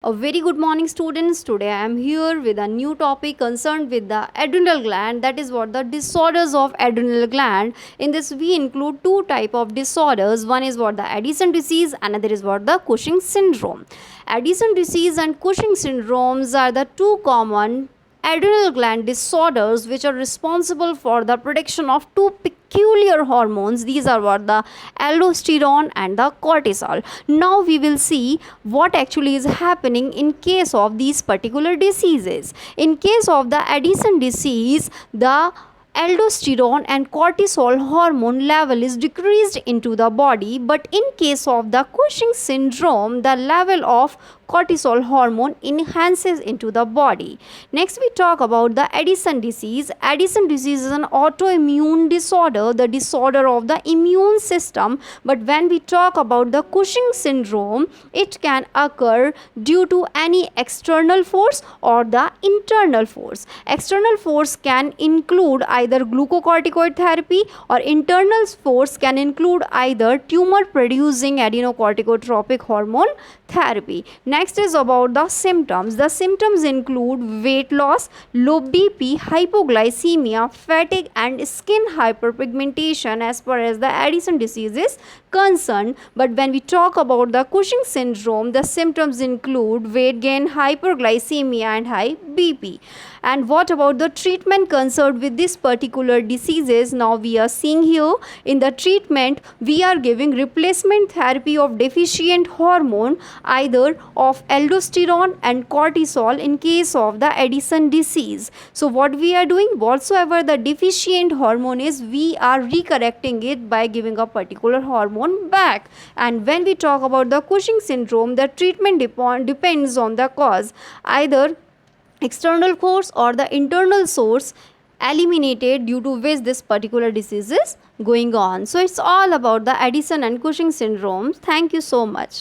A very good morning, students. Today I am here with a new topic concerned with the adrenal gland. That is what the disorders of adrenal gland. In this we include two type of disorders. One is what the Addison disease, another is what the Cushing syndrome. Addison disease and Cushing syndromes are the two common adrenal gland disorders which are responsible for the production of two peculiar hormones. These are what the aldosterone and the cortisol. Now we will see what actually is happening in case of these particular diseases. In case of the Addison disease, the aldosterone and cortisol hormone level is decreased into the body, but in case of the Cushing syndrome, the level of cortisol hormone enhances into the body. Next we talk about the Addison disease. Addison disease is an autoimmune disorder, the disorder of the immune system. But when we talk about the Cushing syndrome, it can occur due to any external force or the internal force. External force can include either glucocorticoid therapy, or internal force can include either tumor producing adrenocorticotropic hormone therapy. Next is about the symptoms. The symptoms include weight loss, low BP, hypoglycemia, fatigue and skin hyperpigmentation as far as the Addison disease is concerned. But when we talk about the Cushing syndrome, the symptoms include weight gain, hyperglycemia and high BP. And what about the treatment concerned with this particular diseases? Now we are seeing here in the treatment we are giving replacement therapy of deficient hormone, either of aldosterone and cortisol in case of the Addison disease. So what we are doing, whatsoever the deficient hormone is, we are recorrecting it by giving a particular hormone back. And when we talk about the Cushing syndrome, the treatment depends on the cause, either external force or the internal source eliminated due to which this particular disease is going on. So it's all about the Addison and Cushing syndrome. Thank you so much.